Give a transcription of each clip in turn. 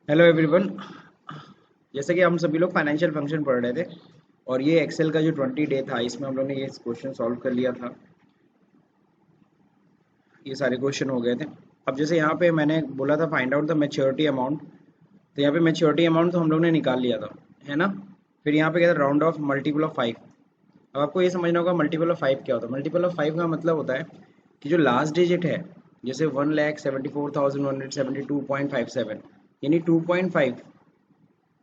Hello everyone. जैसे कि हम सभी लोग फाइनेंशियल फंक्शन पढ़ रहे थे और ये एक्सेल का जो 20 डे था इसमें हम लोग ने ये क्वेश्चन सॉल्व कर लिया था। ये सारे क्वेश्चन हो गए थे। अब जैसे यहाँ पे मैंने बोला था find out the maturity amount, तो यहाँ पे मैच्योरिटी अमाउंट तो हम लोग ने निकाल लिया था, है ना। फिर यहाँ पे क्या था, राउंड ऑफ मल्टीपल ऑफ 5। अब आपको ये समझना होगा मल्टीपल ऑफ 5 क्या होता है। मल्टीपल ऑफ 5 का मतलब होता है कि जो लास्ट डिजिट है, जैसे 1,74,172.57 यानी 2.5,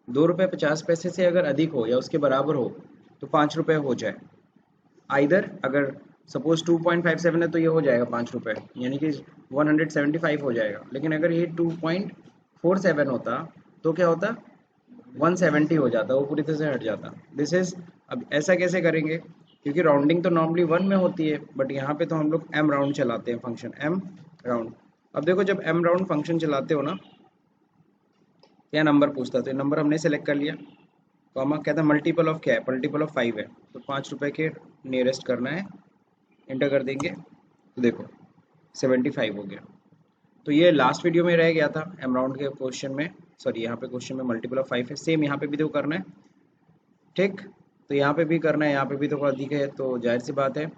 2 रुपये 50 पैसे से अगर अधिक हो या उसके बराबर हो तो 5 रुपये हो जाए। आइदर अगर सपोज 2.57 है तो ये हो जाएगा 5 रुपये, यानी कि 175 हो जाएगा। लेकिन अगर ये 2.47 होता तो क्या होता, 170 हो जाता, वो पूरी तरह से हट जाता। दिस इज, अब ऐसा कैसे करेंगे, क्योंकि राउंडिंग तो नॉर्मली 1 में होती है, बट यहाँ पे तो हम लोग एम राउंड चलाते हैं, फंक्शन एम राउंड। अब देखो जब एम राउंड फंक्शन चलाते हो ना, क्या नंबर पूछता है, तो ये नंबर हमने सेलेक्ट कर लिया। कॉमा कहता है मल्टीपल ऑफ क्या है, मल्टीपल ऑफ 5 है, तो 5 रुपये के नियरेस्ट करना है, इंटर कर देंगे तो देखो 75 हो गया। तो ये लास्ट वीडियो में रह गया था एम राउंड के क्वेश्चन में, सॉरी यहाँ पे क्वेश्चन में मल्टीपल ऑफ 5 है, सेम यहाँ पे भी तो करना है, ठीक। तो यहाँ पे भी करना है, यहाँ पे भी तो अधिक है, तो जाहिर सी बात है।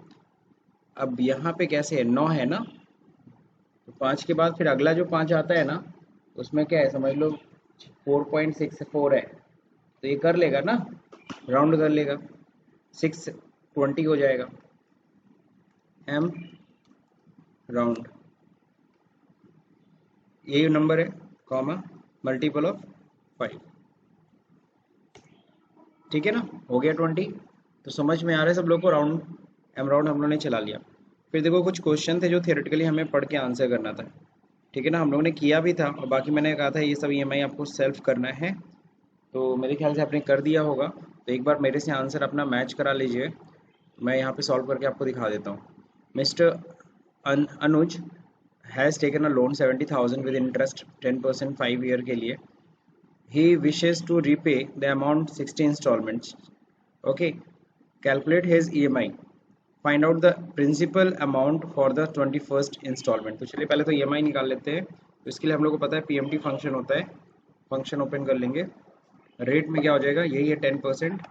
अब यहाँ पे कैसे है, 9 है ना, तो 5 के बाद फिर अगला जो 5 आता है ना, उसमें क्या है समझ लो 4.64 है, तो ये कर लेगा ना, राउंड कर लेगा, 620 हो जाएगा, एम राउंड यही नंबर है, कॉमा मल्टीपल ऑफ 5। ठीक है ना, हो गया 20। तो समझ में आ रहा है सब लोग को, राउंड एम राउंड हम लोग ने चला लिया। फिर देखो कुछ क्वेश्चन थे जो थियोरेटिकली हमें पढ़ के आंसर करना था, ठीक है ना, हम लोगों ने किया भी था, और बाकी मैंने कहा था ये सब ईएमआई आपको सेल्फ करना है, तो मेरे ख्याल से आपने कर दिया होगा। तो एक बार मेरे से आंसर अपना मैच करा लीजिए, मैं यहाँ पे सॉल्व करके आपको दिखा देता हूँ। Mister Anuj has taken a loan 70,000 with interest 10% 5 year के लिए। He wishes to repay the amount 60 installments. Okay, calculate his EMI. Find out the principal amount for the 21st installment. तो चलिए पहले तो EMI निकाल लेते हैं। तो इसके लिए हम लोग को पता है PMT फंक्शन होता है, फंक्शन ओपन कर लेंगे। रेट में क्या हो जाएगा, यही है 10%,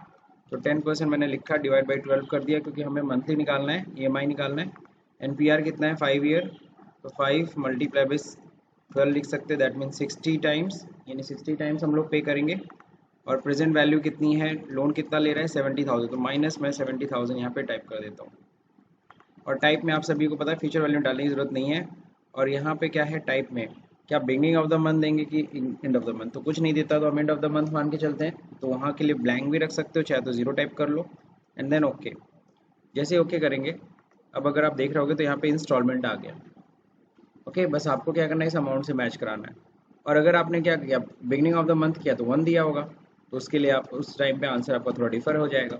तो 10% मैंने लिखा, डिवाइड बाई 12 कर दिया, क्योंकि हमें मंथली निकालना है, EMI निकालना है। NPR कितना है, 5 ईयर, तो 5 मल्टीप्लाई बाई 12 लिख सकते हैं, दैट मीन 60 टाइम्स, यानी 60 टाइम्स हम लोग पे करेंगे। और प्रेजेंट वैल्यू कितनी है, लोन कितना ले रहा है 70,000, तो माइनस मैं 70,000 यहाँ पे टाइप कर देता हूँ। और टाइप में आप सभी को पता है फ्यूचर वैल्यू डालने की जरूरत नहीं है। और यहाँ पे क्या है टाइप में, क्या बिगनिंग ऑफ द मंथ देंगे कि एंड ऑफ द मंथ, तो कुछ नहीं देता तो हम एंड ऑफ द मंथ मान के चलते हैं, तो वहाँ के लिए ब्लैंक भी रख सकते हो, चाहे तो जीरो टाइप कर लो, एंड देन ओके। जैसे ओके करेंगे, अब अगर आप देख रहे होगे तो यहाँ पे इंस्टॉलमेंट आ गया। ओके, बस आपको क्या करना है, इस अमाउंट से मैच कराना है। और अगर आपने क्या किया, बिगनिंग ऑफ द मंथ किया तो 1 दिया होगा, तो उसके लिए आप उस टाइम पे आंसर आपका थोड़ा डिफर हो जाएगा।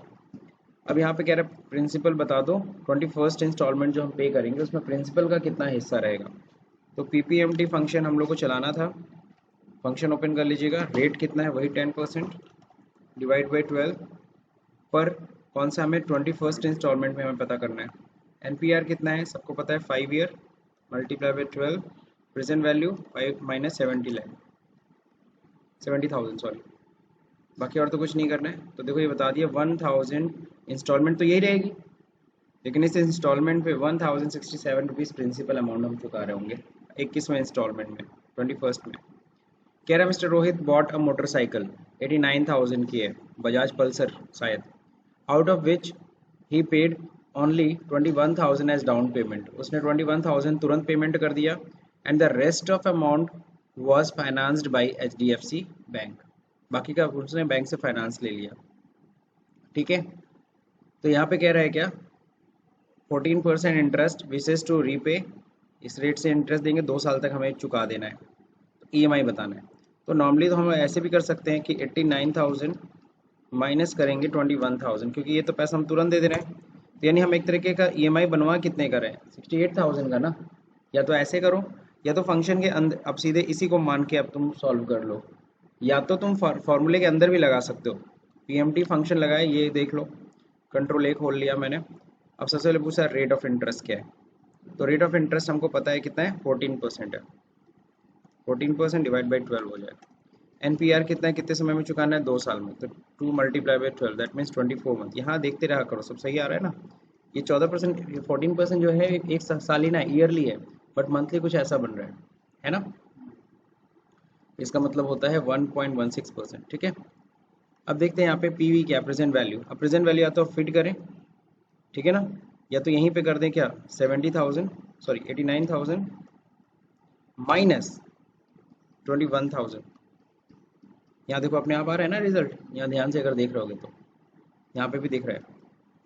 अब यहाँ पे कह रहा है प्रिंसिपल बता दो, 21st इंस्टॉलमेंट जो हम पे करेंगे उसमें प्रिंसिपल का कितना हिस्सा रहेगा। तो पीपीएमटी फंक्शन हम लोग को चलाना था, फंक्शन ओपन कर लीजिएगा, रेट कितना है वही 10%, डिवाइड बाई 12 पर कौन सा, हमें 21st इंस्टॉलमेंट में हमें पता करना है। एनपीआर कितना है सबको पता है, 5 year, multiply by 12, present value 5 minus 70,000 sorry, बाकी और तो कुछ नहीं करना है। तो देखो ये बता दिया 1000 इंस्टॉलमेंट तो यही रहेगी, लेकिन इस इंस्टॉलमेंट पे 1067 रुपीज़ प्रिंसिपल अमाउंट हम चुका रहे होंगे 21वें इंस्टॉलमेंट में, 21st में। कह रहा है mister Rohit bought a motorcycle 89,000 की है, बजाज पल्सर शायद, out of which he paid only 21,000 as down payment. उसने 21,000 तुरंत पेमेंट कर दिया, and the rest of amount was financed by HDFC bank. बाकी का उसने बैंक से फाइनेंस ले लिया, ठीक है। तो यहाँ पे कह रहा है क्या, 14% इंटरेस्ट विशेष टू रीपे, इस रेट से इंटरेस्ट देंगे, 2 साल तक हमें चुका देना है, EMI बताना है। तो नॉर्मली तो हम ऐसे भी कर सकते हैं कि 89,000 माइनस करेंगे 21,000, क्योंकि ये तो पैसा हम तुरंत दे दे रहे हैं, तो यानी हम एक तरीके का EMI बनवा कितने का रहे हैं, 68,000 का ना। या तो ऐसे करो, या तो फंक्शन के अंदर अब सीधे इसी को मान के अब तुम सॉल्व कर लो, या तो तुम फॉर्मूले के अंदर भी लगा सकते हो। PMT फंक्शन लगाए, ये देख लो, कंट्रोल A खोल लिया मैंने। अब सबसे पहले पूछा रेट ऑफ इंटरेस्ट क्या है, तो रेट ऑफ इंटरेस्ट हमको पता है कितना है, 14% है, 14% डिवाइड बाई 12 हो जाए, एनपीआर कितना है, कितने समय में चुकाना है, 2 साल में, तो 2 multiply by 12 that means 24 month. यहाँ देखते रहा करो, सब सही आ रहा है ना। ये 14%, 14% जो है एक साल ही ना, ईयरली है, बट मंथली कुछ ऐसा बन रहा है ना। इसका मतलब होता है 1.16%। ठीक है, अब देखते हैं यहाँ पे पीवी क्या, प्रेजेंट वैल्यू। अब प्रेजेंट वैल्यू या तो फिट करें, ठीक है ना, या तो यहीं पे कर दें क्या, 70,000 सॉरी 89,000 माइनस 21,000। यहाँ देखो अपने आप आ रहा है ना रिजल्ट, यहाँ ध्यान से अगर देख रहे होगे तो यहाँ पे भी दिख रहा है।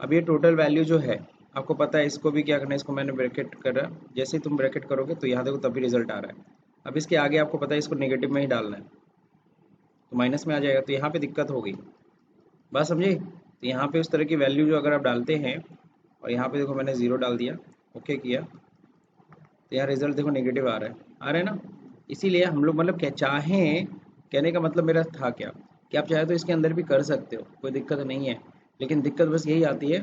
अब ये टोटल वैल्यू जो है आपको पता है, इसको भी क्या करना है, इसको मैंने ब्रैकेट करा, जैसे ही तुम ब्रैकेट करोगे तो यहाँ देखो तभी रिजल्ट आ रहा है। अब इसके आगे आपको पता है इसको नेगेटिव में ही डालना है, तो माइनस में आ जाएगा, तो यहाँ पे दिक्कत हो गई, बात समझे। तो यहाँ पे उस तरह की वैल्यू जो अगर आप डालते हैं, और यहाँ पे देखो मैंने 0 डाल दिया, ओके किया, तो यहाँ रिजल्ट देखो नेगेटिव आ रहा है ना। इसीलिए हम लोग मतलब क्या चाहें, कहने का मतलब मेरा था क्या, कि आप चाहे तो इसके अंदर भी कर सकते हो, कोई दिक्कत नहीं है, लेकिन दिक्कत बस यही आती है।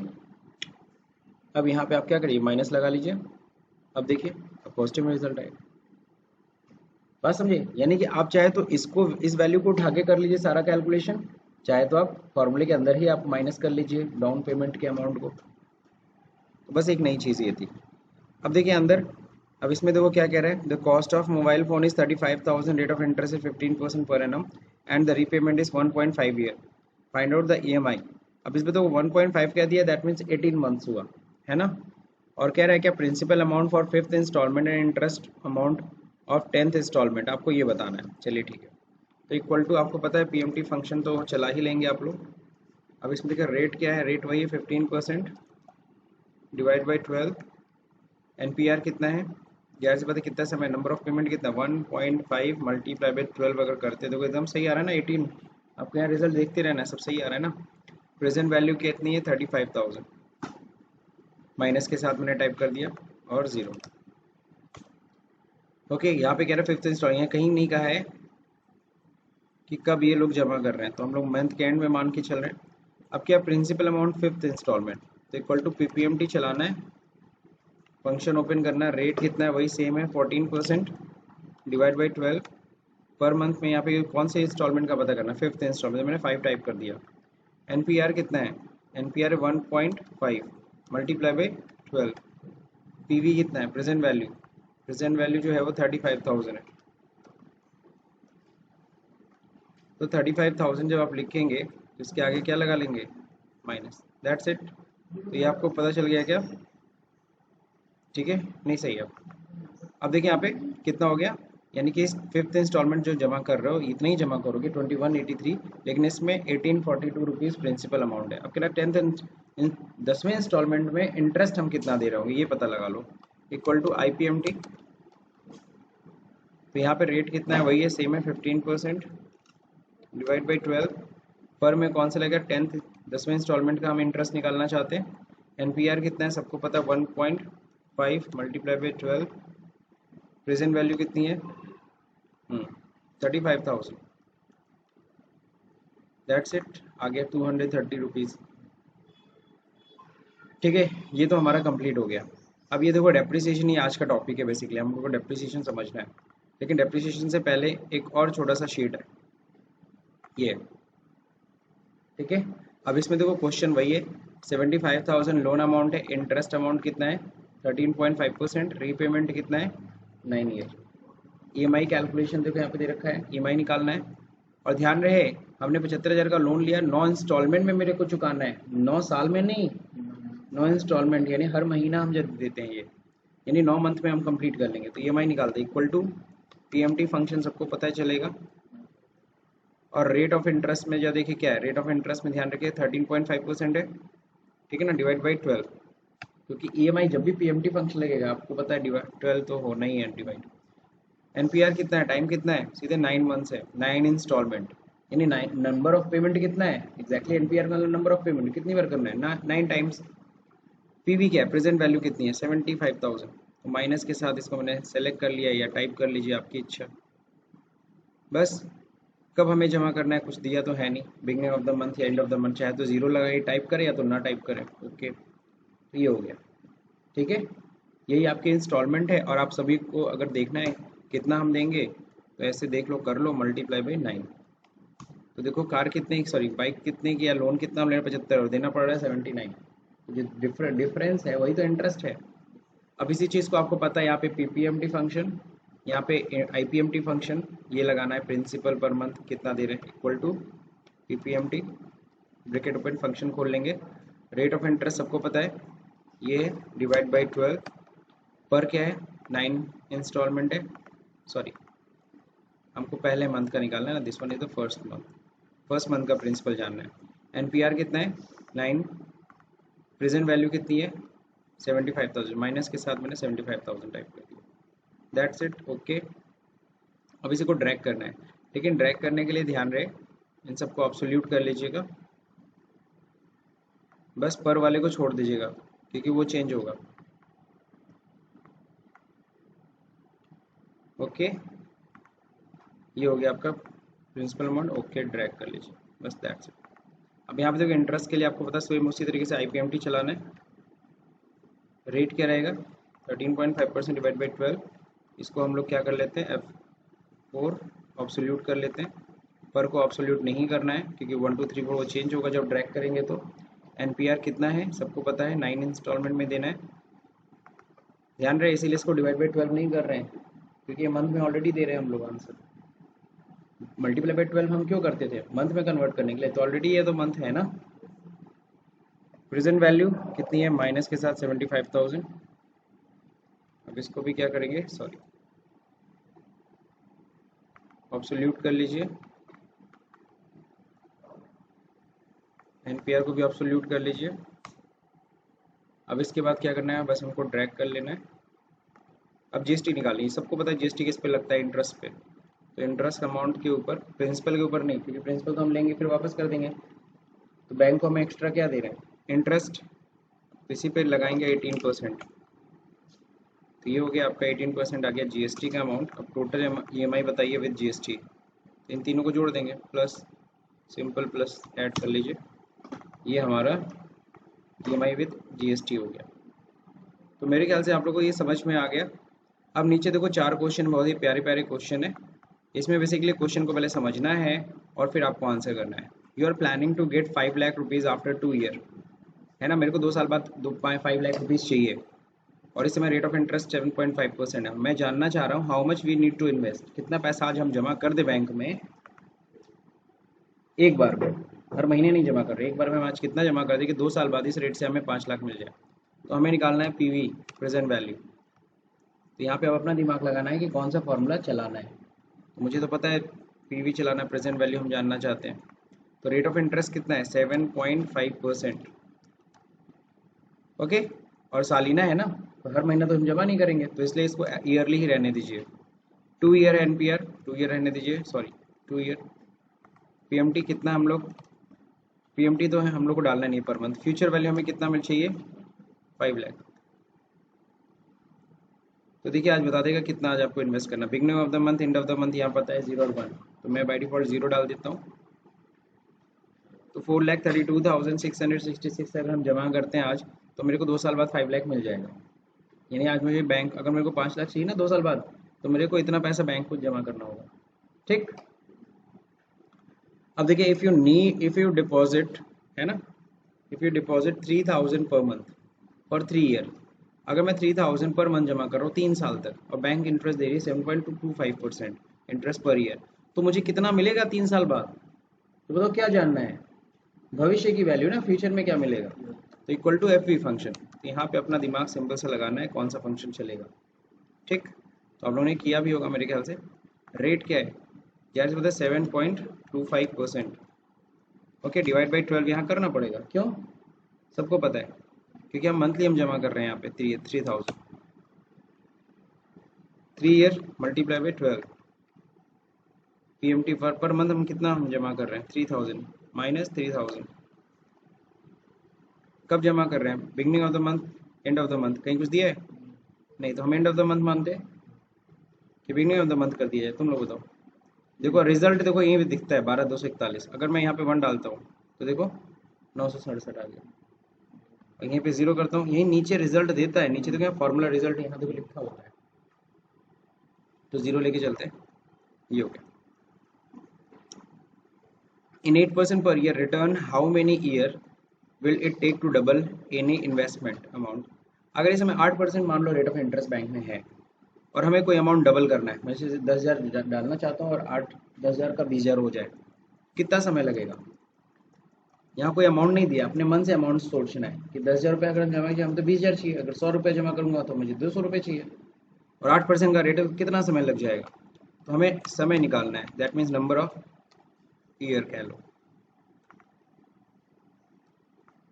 अब यहाँ पे आप क्या करिए, माइनस लगा लीजिए, अब देखिए अब पॉजिटिव में रिजल्ट आएगा, बात समझे। यानी कि आप चाहे तो इसको, इस वैल्यू को उठा के कर लीजिए सारा कैलकुलेशन, चाहे तो आप फॉर्मूले के अंदर ही आप माइनस कर लीजिए डाउन पेमेंट के अमाउंट को। तो बस एक नई चीज़ ये थी। अब देखिए अंदर, अब इसमें देखो क्या कह रहा है, the cost of mobile phone is 35,000, rate of interest is 15% per annum and the repayment is 1.5 year, find out the EMI. अब इसमें तो 1.5 कह दिया, दैट मीन्स 18 मंथ्स हुआ है ना। और कह रहा है क्या, principal amount for 5th instalment and interest amount of 10th instalment, आपको ये बताना है। चलिए ठीक है, तो इक्वल टू आपको पता है पीएमटी फंक्शन तो चला ही लेंगे आप लोग। अब इसमें देखिए रेट क्या है, रेट वही है 15% डिवाइड बाई 12, एनपीआर कितना है, जाहिर सी बात है कितना समय, नंबर ऑफ पेमेंट कितना 1.5 मल्टीप्लाई बाई 12 अगर करते तो एकदम सही आ रहा है ना 18। आपको यहाँ रिजल्ट देखते रहना है, सब सही आ रहा है ना। प्रेजेंट वैल्यू कितनी है 35,000, माइनस के साथ मैंने टाइप कर दिया और 0। ओके, यहाँ पे कह रहा है 5th इंस्टॉलमेंट, यहाँ कहीं नहीं कहा है कि कब ये लोग जमा कर रहे हैं, तो हम लोग मंथ के एंड में मान के चल रहे हैं। अब क्या, प्रिंसिपल अमाउंट 5th इंस्टॉलमेंट, तो इक्वल टू पीपीएमटी चलाना है, फंक्शन ओपन करना है, रेट कितना है वही सेम है 14% डिवाइड बाई 12 पर मंथ में। यहाँ पे कौन से इंस्टॉलमेंट का पता करना है, 5th इंस्टॉलमेंट, मैंने 5 टाइप कर दिया। एनपीआर कितना है, एनपीआर है 1.5 मल्टीप्लाई बाई 12, पीवी कितना है, प्रेजेंट वैल्यू, प्रेजेंट वैल्यू जो है वो 35,000 है, तो 35,000 जब आप लिखेंगे तो इसके आगे क्या लगा लेंगे, माइनस, दैट्स इट। तो ये आपको पता चल गया क्या, ठीक है, नहीं सही है। अब देखिए यहाँ पे कितना हो गया, यानी कि इस 5th इंस्टॉलमेंट जो जमा कर रहे हो इतना ही जमा करोगे 2183, लेकिन इसमें 1842 रुपीज़ प्रिंसिपल अमाउंट है। अब क्या 10वें इंस्टॉलमेंट में इंटरेस्ट हम कितना दे रहे होंगे ये पता लगा लो, इक्वल टू IPMT। तो यहाँ पे रेट कितना है वही है, सेम है 15% डिवाइड बाई 12 पर में कौन सा लगेगा, 10वें इंस्टॉलमेंट का हम इंटरेस्ट निकालना चाहते हैं। एनपीआर कितना है सबको पता है 1.5 मल्टीप्लाई बाई 12, प्रेजेंट वैल्यू कितनी है 35,000, दैट्स इट, आ गया 230 रुपीज़। ठीक है, ये तो हमारा कंप्लीट हो गया। अब ये देखो डेप्रिसिएशन ही आज का टॉपिक है, बेसिकली हम लोग को डेप्रिसिएशन समझना है, लेकिन डेप्रिसिएशन से पहले एक और छोटा सा शीट है ये, ठीक है। अब इसमें देखो क्वेश्चन वही है, 75,000 लोन अमाउंट है, इंटरेस्ट अमाउंट कितना है 13.5%, रीपेमेंट कितना है 9 ईयर। ईएमआई कैलकुलेशन देखो यहाँ पे दे रखा है, ईएमआई निकालना है। और ध्यान रहे हमने 75,000 का लोन लिया, 9 इंस्टॉलमेंट में मेरे को चुकाना है, 9 साल में नहीं, 9 इंस्टॉलमेंट, यानी हर महीना हम जब देते हैं ये, यानी 9 मंथ में हम कंप्लीट कर लेंगे। तो ईएमआई निकालते हैं इक्वल टू पीएमटी फंक्शन सबको पता है चलेगा, और रेट ऑफ इंटरेस्ट में जो देखिए क्या है, रेट ऑफ इंटरेस्ट में ध्यान रखिए 13.5% है, ठीक है ना, डिवाइड बाई 12, क्योंकि ईएमआई जब भी पीएमटी फंक्शन लगेगा आपको पता है डिवाइड 12 तो होना ही है डिवाइड। एनपीआर कितना है, टाइम कितना है, सीधे 9 मंथ्स है, 9 इंस्टॉलमेंट, यानी 9 नंबर ऑफ पेमेंट कितना है एग्जैक्टली, एनपीआर का नंबर ऑफ पेमेंट कितनी बार करना है 9 टाइम्स। पीवी क्या है, प्रेजेंट वैल्यू कितनी है 75,000, तो माइनस के साथ इसको मैंने सेलेक्ट कर लिया, या टाइप कर लीजिए आपकी इच्छा। बस कब हमें जमा करना है कुछ दिया तो है नहीं, बिगनिंग ऑफ द मंथ या एंड ऑफ द मंथ, चाहे तो 0 लगाइए टाइप करें या तो ना टाइप करें, ओके, तो ये हो गया, ठीक है। यही आपके इंस्टॉलमेंट है, और आप सभी को अगर देखना है कितना हम देंगे तो ऐसे देख लो, कर लो, मल्टीप्लाई बाई 9, तो देखो कार कितने की, सॉरी बाइक कितने की या लोन कितना हम ले रहे हैं 75 और देना पड़ रहा है 79। जो डिफरेंस है वही तो इंटरेस्ट है। अब इसी चीज़ को आपको पता है यहाँ पे पीपीएमटी फंक्शन, यहाँ पे आईपीएमटी फंक्शन, ये लगाना है प्रिंसिपल पर मंथ कितना दे रहे हैं equal to PPMT, bracket open function खोल लेंगे। रेट ऑफ इंटरेस्ट सबको पता है, ये डिवाइड बाई 12 पर क्या है 9 इंस्टॉलमेंट है, सॉरी हमको पहले मंथ का निकालना है ना, this one is the first month का प्रिंसिपल जानना है। एनपीआर कितना है 9, प्रेजेंट वैल्यू कितनी है 75,000, माइनस के साथ मैंने 75,000 टाइप कर दिया, दैट्स इट ओके। अब इसी को ड्रैग करना है, लेकिन ड्रैग करने के लिए ध्यान रहे इन सबको एब्सोल्यूट कर लीजिएगा, बस पर वाले को छोड़ दीजिएगा क्योंकि वो चेंज होगा। ओके ये हो गया आपका प्रिंसिपल अमाउंट, ओके ड्रैग कर लीजिए, बस दैट्स इट। अब यहाँ पे देखो इंटरेस्ट के लिए आपको पता है उसी तरीके से आईपीएमटी चलाना है। रेट क्या रहेगा 13.5% डिवाइड बाई 12, इसको हम लोग क्या कर लेते हैं F4 ऑब्सोल्यूट कर लेते हैं, पर को ऑब्सोल्यूट नहीं करना है क्योंकि 1 2 3 4 वो चेंज होगा जब ड्रैग करेंगे। तो एनपीआर कितना है सबको पता है 9 इंस्टॉलमेंट में देना है, ध्यान रहे इसीलिए इसको डिवाइड बाई 12 नहीं कर रहे हैं क्योंकि ये मंथ में ऑलरेडी दे रहे हैं हम लोग आंसर। मल्टीप्लाई बाई 12 हम क्यों करते थे मंथ में कन्वर्ट करने के लिए, तो ऑलरेडी ये तो मंथ है ना। प्रेजेंट वैल्यू कितनी है माइनस के साथ 75,000, अब इसको भी क्या करेंगे सॉरी ऑब्सोल्यूट कर लीजिए, एनपीआर को भी ऑब्सोल्यूट कर लीजिए। अब इसके बाद क्या करना है बस हमको ड्रैग कर लेना है। अब जीएसटी निकालनी, सबको पता है जीएसटी किस पे लगता है इंटरेस्ट पे, तो इंटरेस्ट अमाउंट के ऊपर, प्रिंसिपल के ऊपर नहीं क्योंकि प्रिंसिपल तो हम लेंगे फिर वापस कर देंगे, तो बैंक को हमें एक्स्ट्रा क्या दे रहे हैं इंटरेस्ट, तो इसी पे लगाएंगे 18%, तो ये हो गया आपका 18% आ गया जीएसटी का अमाउंट। अब टोटल ईएमआई बताइए विद जीएसटी, इन तीनों को जोड़ देंगे प्लस सिंपल प्लस ऐड कर लीजिए, ये हमारा ईएमआई विद जीएसटी हो गया। तो मेरे ख्याल से आप लोगों को ये समझ में आ गया। अब नीचे देखो 4 क्वेश्चन, बहुत ही प्यारे प्यारे क्वेश्चन है, इसमें बेसिकली क्वेश्चन को पहले समझना है और फिर आपको आंसर करना है। You are planning to get 5 lakh rupees after 2 year, है ना, मेरे को 2 साल बाद 5 लाख रुपीज़ चाहिए और इस समय रेट ऑफ इंटरेस्ट 7.5% है। मैं जानना चाह रहा हूँ how much we need to invest, कितना पैसा आज हम जमा कर दे बैंक में एक बार में, हर महीने नहीं जमा कर रहे, एक बार में हम आज कितना जमा कर दे कि 2 साल बाद इस रेट से हमें 5 लाख मिल जाए। तो हमें निकालना है पीवी प्रेजेंट वैल्यू, तो यहाँ पे अब अपना दिमाग लगाना है कि कौन सा फॉर्मूला चलाना है। तो मुझे तो पता है पीवी चलाना, प्रेजेंट वैल्यू हम जानना चाहते हैं। तो रेट ऑफ इंटरेस्ट कितना है 7.5%, ओके, और सालीना है ना, तो हर महीना तो हम जमा नहीं करेंगे, तो इसलिए इसको ईयरली ही रहने दीजिए। 2 ईयर एनपीआर 2 ईयर रहने दीजिए, सॉरी 2 ईयर। पीएमटी कितना हम लोग, पीएमटी तो है हम लोग को डालना नहीं पर मंथ, फ्यूचर वैल्यू हमें कितना मिल चाहिए 5 लाख। तो देखिए आज बता देगा कितना आज आपको इन्वेस्ट करना, beginning of the month end of the month यहाँ पता है 0 और 1, तो मैं बाई डिफॉल्ट 0 डाल देता हूँ। तो 4,32,666 अगर हम जमा करते हैं आज, तो मेरे को 2 साल बाद 5 लाख मिल जाएगा। यानी आज मुझे बैंक, अगर मेरे को 5 लाख चाहिए ना 2 साल बाद, तो मेरे को इतना पैसा बैंक को जमा करना होगा, ठीक। अब देखिए इफ़ यू डिपॉजिट, है ना, if you deposit 3,000 per month for 3 year, अगर मैं 3,000 पर मंथ जमा कर रहा हूँ 3 साल तक और बैंक इंटरेस्ट दे रही है 7.25% इंटरेस्ट पर ईयर, तो मुझे कितना मिलेगा 3 साल बाद, तो बताओ क्या जानना है, भविष्य की वैल्यू ना, फ्यूचर में क्या मिलेगा, तो equal to F V function. तो यहाँ पे अपना दिमाग सिंपल से लगाना है कौन सा फंक्शन चलेगा, ठीक। तो आप लोगों ने किया भी होगा मेरे ख्याल से। रेट क्या है यार, पता है 7.25%, ओके, डिवाइड बाई 12 यहाँ करना पड़ेगा, क्यों, सबको पता है क्योंकि हम मंथली हम जमा कर रहे हैं यहाँ पे 3,000, 3 year multiply by 12, PMT per month हम कितना हम जमा कर रहे हैं 3,000 माइनस 3,000, कब जमा कर रहे हैं, beginning of the month end of the month, कहीं कुछ दिया है नहीं, तो हम एंड ऑफ द मंथ मानते हैं कि बिगनिंग ऑफ द मंथ कर दिया जाए, तुम लोग बताओ। देखो रिजल्ट देखो यहीं पे दिखता है 12,241, अगर मैं यहाँ पे 1 डालता हूँ तो देखो 967 आ गया, और यहीं पे 0 करता हूँ, यहीं नीचे रिजल्ट देता है, नीचे देखो यहाँ फॉर्मूला रिजल्ट यहाँ देखो लिखा हुआ है, तो 0 लेके चलते हैं, ये हो गया। In 8% per year return how many year will it take to double any investment amount. अगर इस समय 8% मान लो रेट ऑफ इंटरेस्ट बैंक में है और हमें कोई अमाउंट डबल करना है, मैं जैसे 10,000 डालना चाहता हूँ और 10,000 का 20,000 हो जाए, कितना समय लगेगा? यहाँ कोई अमाउंट नहीं दिया, अपने मन से अमाउंट सोचना है कि 10,000 रुपये अगर हम जमा किया, हम तो 20,000 चाहिए, अगर 100 रुपये जमा करूंगा तो मुझे 200 रुपये चाहिए, और 8% का रेट है, तो कितना समय लग जाएगा? तो हमें समय निकालना है, that means number of year कह लो।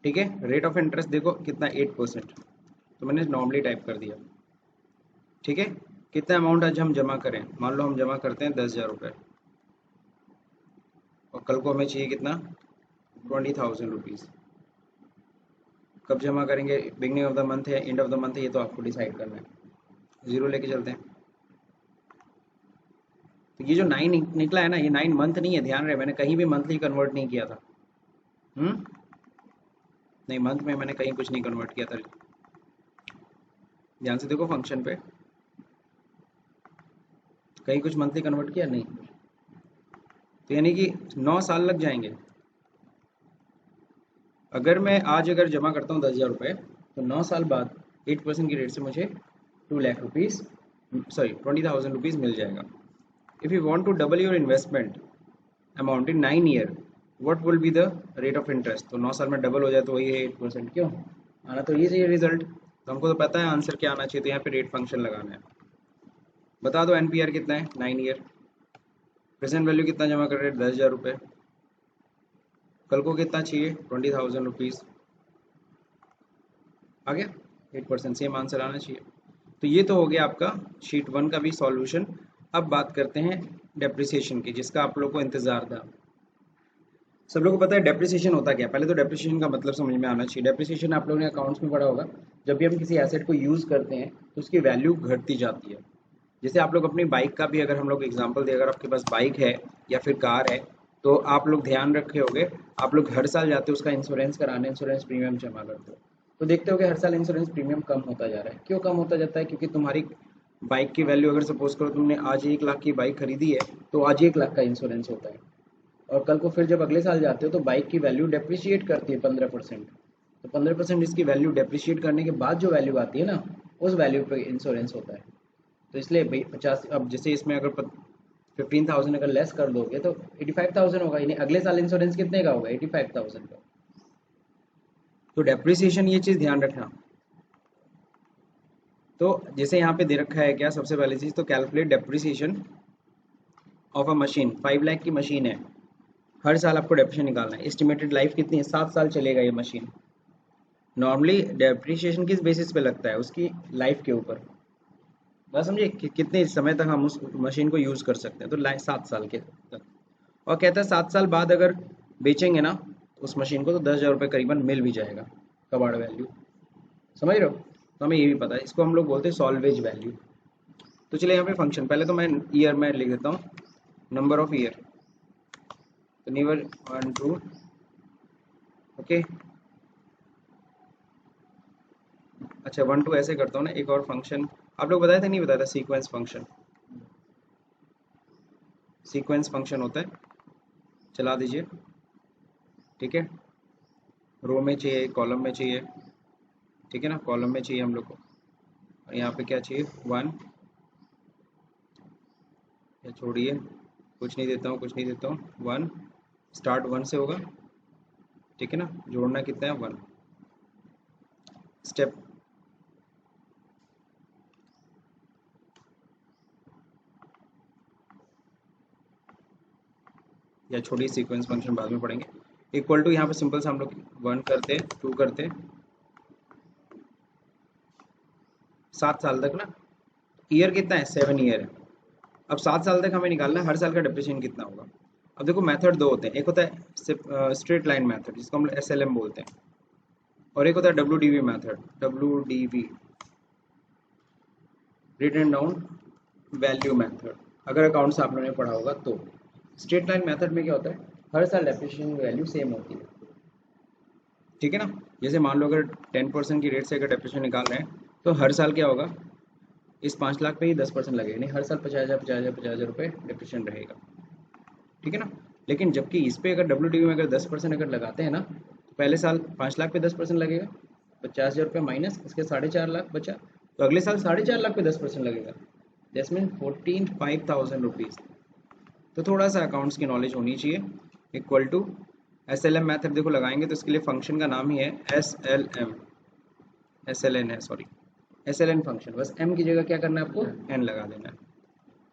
ठीक है, रेट ऑफ इंटरेस्ट देखो कितना 8%, तो मैंने नॉर्मली टाइप कर दिया। ठीक है, कितना अमाउंट आज हम जमा करें? मान लो हम जमा करते हैं 10,000 रुपये, और कल को हमें चाहिए कितना? 20,000 रुपीज़। कब जमा करेंगे? बिगनिंग ऑफ द मंथ है, एंड ऑफ द मंथ है, ये तो आपको डिसाइड करना है। जीरो लेके चलते हैं। तो ये जो 9 निकला है ना, ये 9 मंथ नहीं है, ध्यान रहे, मैंने कहीं भी मंथली कन्वर्ट नहीं किया था। नहीं, मंथ में मैंने कहीं कुछ नहीं कन्वर्ट किया था। ध्यान से देखो फंक्शन पे, कहीं कुछ मंथली कन्वर्ट किया नहीं, तो यानी कि 9 साल लग जाएंगे। अगर मैं आज अगर जमा करता हूँ 10,000 रुपये, तो 9 साल बाद 8% की रेट से मुझे 2 लाख रुपीज़, सॉरी 20,000 रुपीज़ मिल जाएगा। If you want to double your investment amount in 9 year, what will be the rate of interest? तो 9 साल में डबल हो जाए तो वही है 8%। क्यों आना तो ये चाहिए रिजल्ट, तो हमको तो पता है आंसर क्या आना चाहिए, तो यहाँ पे रेट फंक्शन लगाना है। बता दो एनपीआर कितना है? 9 ईयर। प्रेजेंट वैल्यू कितना जमा कर रहे हैं? 10,000 रुपये। कल को कितना चाहिए? 20,000 रुपीज़। आ गया 8%, सेम आंसर आना चाहिए। तो ये तो हो गया आपका शीट 1 का भी सॉल्यूशन। अब बात करते हैं डेप्रिसिएशन की, जिसका आप लोग को इंतजार था। सब लोगों को पता है डेप्रिसिएशन होता क्या? पहले तो डेप्रिसिएशन का मतलब समझ में आना चाहिए। डेप्रिसिएशन आप लोगों ने अकाउंट्स में पढ़ा होगा, जब भी हम किसी एसेट को यूज़ करते हैं तो उसकी वैल्यू घटती जाती है। जैसे आप लोग अपनी बाइक का भी अगर हम लोग एग्जांपल दें, अगर आपके पास बाइक है या फिर कार है, तो आप लोग ध्यान रखे होंगे, आप लोग हर साल जाते हो उसका इंश्योरेंस कराने, इंश्योरेंस प्रीमियम जमा करते हो, तो देखते हो कि हर साल इंश्योरेंस प्रीमियम कम होता जा रहा है। क्यों कम होता जाता है? क्योंकि तुम्हारी बाइक की वैल्यू, अगर सपोज करो तुमने आज 1 लाख की बाइक खरीदी है, तो आज 1 लाख का इंश्योरेंस होता है, और कल को फिर जब अगले साल जाते हो तो बाइक की वैल्यू डेप्रिशिएट करती है 15%। तो 15% इसकी वैल्यू डेप्रिशिएट करने के बाद जो वैल्यू आती है ना, उस वैल्यू पे इंश्योरेंस होता है। तो इसलिए भाई 50, अब जैसे इसमें अगर 15,000 अगर लेस कर दोगे तो 85,000 होगा, यानी अगले साल इंश्योरेंस कितने का होगा? 85,000 का। तो डेप्रिसिएशन, ये चीज़ ध्यान रखना। तो जैसे यहाँ पे दे रखा है क्या, सबसे पहली चीज़ तो calculate depreciation of a machine. 5 lakh की मशीन है, हर साल आपको डेप्रिसिएशन निकालना है। एस्टिमेटेड लाइफ कितनी है? 7 साल चलेगा ये मशीन। नॉर्मली डेप्रिसिएशन किस बेसिस पे लगता है? उसकी लाइफ के ऊपर। बात समझिए कि कितने समय तक हम उस मशीन को यूज़ कर सकते हैं, तो 7 साल के तक। और कहता है 7 साल बाद अगर बेचेंगे ना उस मशीन को, तो 10,000 रुपये करीबन मिल भी जाएगा कबाड़ वैल्यू। समझ रहे हो? तो हमें ये भी पता है, इसको हम लोग बोलते हैं सॉल्वेज वैल्यू। तो चलिए यहाँ पे फंक्शन, पहले तो मैं ईयर में लिख देता हूँ, नंबर ऑफ ईयर, तो नीवर 1 2, ओके। अच्छा 1 2 ऐसे करता हूँ ना। एक और फंक्शन आप लोग बताए थे, नहीं बताया था? सीक्वेंस फंक्शन, सीक्वेंस फंक्शन होता है, चला दीजिए। ठीक है, रो में चाहिए, कॉलम में चाहिए, ठीक है ना, कॉलम में चाहिए हम लोग को। और यहाँ पे क्या चाहिए? 1, या छोड़िए, कुछ नहीं देता हूँ, कुछ नहीं देता हूँ। 1 स्टार्ट 1 से होगा, ठीक है ना। जोड़ना कितना है? 1 स्टेप। या छोड़िए, सीक्वेंस फंक्शन बाद में पढ़ेंगे। इक्वल टू, यहाँ पे सिंपल से हम लोग 1 करते, 2 करते, 7 साल तक ना। ईयर कितना है? 7 ईयर है। अब 7 साल तक हमें निकालना है हर साल का डेप्रिसिएशन कितना होगा। अब देखो मेथड दो होते हैं, एक होता है स्ट्रेट लाइन मेथड, जिसको हम SLM बोलते हैं, और एक होता है WDV method, WDV written down value method. अगर अकाउंट्स आप लोगों ने पढ़ा होगा तो। स्ट्रेट लाइन मेथड में क्या होता है? हर साल डेप्रिसिएशन की वैल्यू सेम होती है, ठीक है ना। जैसे मान लो अगर 10% की रेट से अगर डेप्रिसिएशन निकाल रहे हैं, तो हर साल क्या होगा? इस 5 लाख पे ही 10% लगेगा, नहीं हर साल 50,000 50,000 50,000 रुपये डिप्रेशन रहेगा, ठीक है ना। लेकिन जबकि इस पे अगर डब्ल्यू में अगर 10% अगर लगाते हैं ना, तो पहले साल 5 लाख पे 10% लगेगा, 50,000 रुपये माइनस इसके 4.5 लाख बचा, तो अगले साल 4.5 लाख पे 10% लगेगा, दैट्स मीन 14,500 रुपीज़। तो थोड़ा सा अकाउंट्स की नॉलेज होनी चाहिए। इक्वल टू SLM मैथड देखो लगाएंगे तो इसके लिए फंक्शन का नाम ही है SLN है, सॉरी SLN फंक्शन। बस m की जगह क्या करना है आपको, n लगा देना है,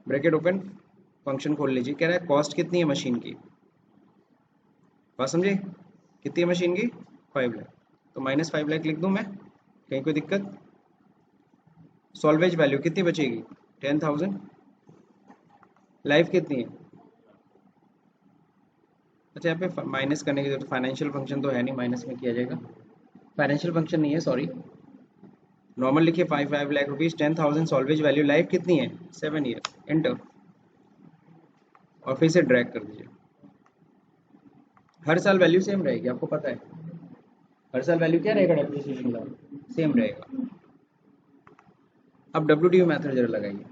ब्रैकेट ओपन, फंक्शन खोल लीजिए। कह रहा है कॉस्ट कितनी है मशीन की, बात समझे, कितनी है मशीन की, 5 लाख, तो -5 लाख लिख दूं मैं, कहीं कोई दिक्कत। सॉल्वेज वैल्यू कितनी बचेगी, 10,000। लाइफ कितनी है, अच्छा यहाँ पे माइनस करने की जरूरत, फाइनेंशियल फंक्शन तो है नहीं, माइनस में किया जाएगा, फाइनेंशियल फंक्शन नहीं है सॉरी, नॉर्मल लिखिए 5 lakh rupees, 10,000 salvage value, life कितनी है 7 ईयर, एंटर, और फिर से ड्रैग कर दीजिए। हर साल वैल्यू सेम रहेगी, आपको पता है हर साल वैल्यू क्या रहेगा, डेप्रिसिएशन का सेम रहेगा। अब डब्ल्यू मैथड जरा लगाइए।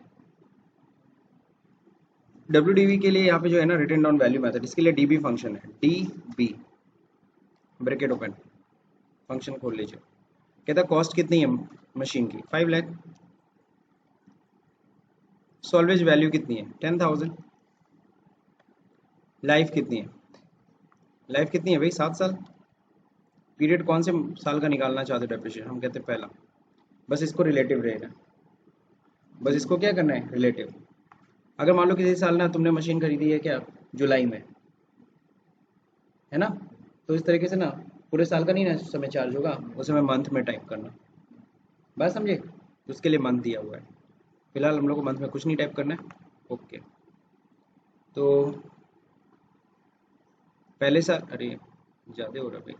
डब्ल्यू के लिए यहाँ पे जो है ना रिटन डाउन वैल्यू मैथड, इसके लिए डीबी फंक्शन है, डीबी ब्रैकेट ओपन, फंक्शन खोल लीजिए। कहता कॉस्ट कितनी है मशीन की, 5 लाख, सॉल्वेज वैल्यू कितनी है 10,000, लाइफ कितनी है, लाइफ कितनी है भाई 7 साल। पीरियड कौन से साल का निकालना चाहते हो डेप्रिसिएशन, हम कहते हैं पहला। बस इसको रिलेटिव रहेगा, बस इसको क्या करना है रिलेटिव। अगर मान लो किसी साल ना तुमने मशीन खरीदी है क्या, जुलाई में, है ना, तो इस तरीके से ना पूरे साल का नहीं ना समय चार्ज होगा, उसे मैं मंथ में टाइप करना, बात समझे, तो उसके लिए मंथ दिया हुआ है। फिलहाल हम लोग को मंथ में कुछ नहीं टाइप करना है, ओके। तो पहले साल, अरे ज़्यादा हो रहा है भाई,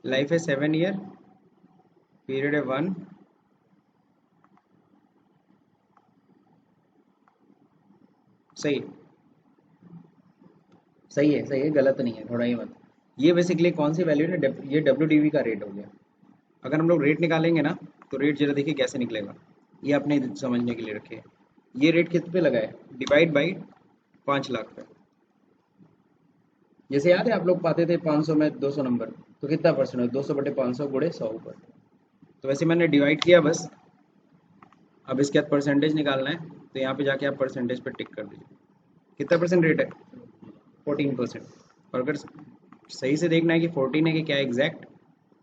लाइफ है 7 ईयर, पीरियड है 1, सही सही है, गलत नहीं है, थोड़ा ही मत। ये बेसिकली कौन सी वैल्यू है, ये डब्ल्यू का रेट हो गया। अगर हम लोग रेट निकालेंगे ना, तो रेट जरा देखिए कैसे निकलेगा, ये आपने समझने के लिए रखे है। ये रेट किस पे लगा है, डिवाइड बाई 5 लाख पे। जैसे याद है आप लोग पाते थे 500 में 200 नंबर, तो कितना परसेंट है, 200/500 गुणे 100 ऊपर, तो वैसे मैंने डिवाइड किया बस। अब इसके बाद परसेंटेज निकालना है, तो यहाँ पे जाके आप परसेंटेज पे टिक कर दीजिए। कितना परसेंट रेट है, 14%। और अगर सही से देखना है कि 14 है कि क्या एग्जैक्ट,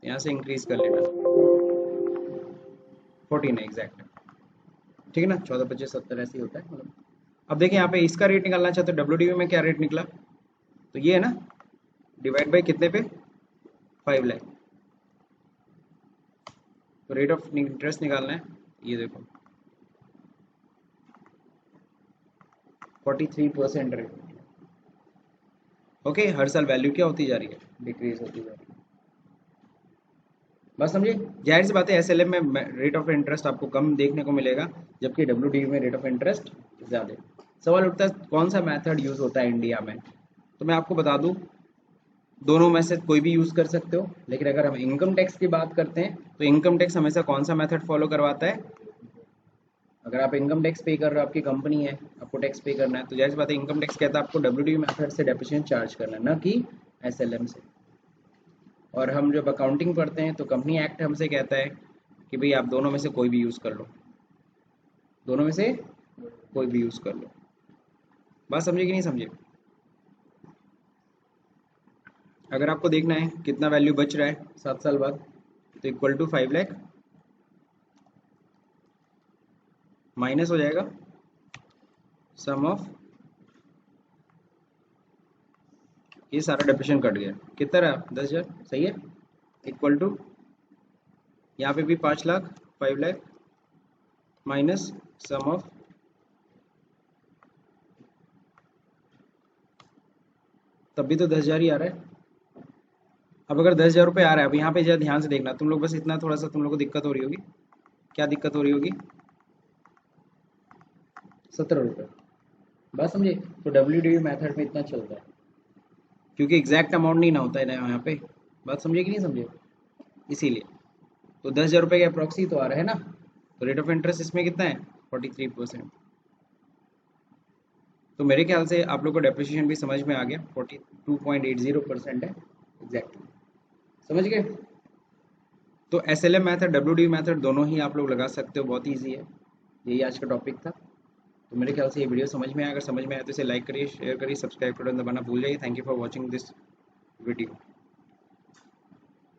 यहाँ से इंक्रीज कर लेना, 14 है एग्जैक्ट, ठीक है ना, 14, 25, 70 ऐसे ही होता है मतलब। अब देखिए यहाँ पे इसका रेट निकालना चाहते हो, डब्ल्यू में क्या रेट निकला, तो ये है ना, डिवाइड बाई कितने पे, 5 लाख, तो रेट ऑफ इंटरेस्ट निकालना है, ये देखो 43% रेट। ओके, हर साल वैल्यू क्या होती जा रही है, डिक्रीज होती जा रही है, बस समझिए। जाहिर सी बात है SLM में रेट ऑफ इंटरेस्ट आपको कम देखने को मिलेगा, जबकि डब्ल्यू में रेट ऑफ इंटरेस्ट ज़्यादा। सवाल उठता है कौन सा मेथड यूज़ होता है इंडिया में, तो मैं आपको बता दूं दोनों में से कोई भी यूज़ कर सकते हो, लेकिन अगर हम इनकम टैक्स की बात करते हैं तो इनकम टैक्स हमेशा कौन सा मेथड फॉलो करवाता है, अगर आप इनकम टैक्स पे कर रहे हो, आपकी कंपनी है, आपको टैक्स पे करना है, तो जाहिर सी बात है इनकम टैक्स कहता है आपको डब्ल्यू मेथड से डेप्रिसिएशन चार्ज करना है, ना कि SLM से। और हम जब अकाउंटिंग पढ़ते हैं तो कंपनी एक्ट हमसे कहता है कि भाई आप दोनों में से कोई भी यूज़ कर लो, दोनों में से कोई भी यूज़ कर लो, बात समझे कि नहीं समझे। अगर आपको देखना है कितना वैल्यू बच रहा है 7 साल बाद, तो इक्वल टू 5 लाख माइनस हो जाएगा सम ऑफ, ये सारा डेप्रिसिएशन कट गया, कितना रहा 10,000, सही है, इक्वल टू यहाँ पे भी 5 lakh, 5 lakh minus sum of, तब भी तो 10,000 ही आ रहा है। अब अगर 10,000 रुपये आ रहा है, अब यहाँ पे जरा ध्यान से देखना तुम लोग, बस इतना थोड़ा सा तुम लोग को दिक्कत हो रही होगी, क्या दिक्कत हो रही होगी, 17 रुपये, बस समझे। तो डब्ल्यू मैथड में इतना चलता है, क्योंकि एग्जैक्ट अमाउंट नहीं ना होता है ना यहाँ पे, बात समझे कि नहीं समझे, इसीलिए। तो 10,000 रुपये के अप्रॉक्सी तो आ रहा है ना, तो रेट ऑफ इंटरेस्ट इसमें कितना है 43%। तो मेरे ख्याल से आप लोग को डेप्रिसिएशन भी समझ में आ गया, 42.80% है एग्जैक्टली, समझ गए। तो SLM मैथड, WD मैथड दोनों ही आप लोग लगा सकते हो, बहुत ईजी है। यही आज का टॉपिक था। तो मेरे ख्याल से ये वीडियो समझ में आया, अगर समझ में आया तो इसे लाइक करिए, शेयर करिए, सब्सक्राइब बटन दबाना भूल जाइए। Thank you for watching this video.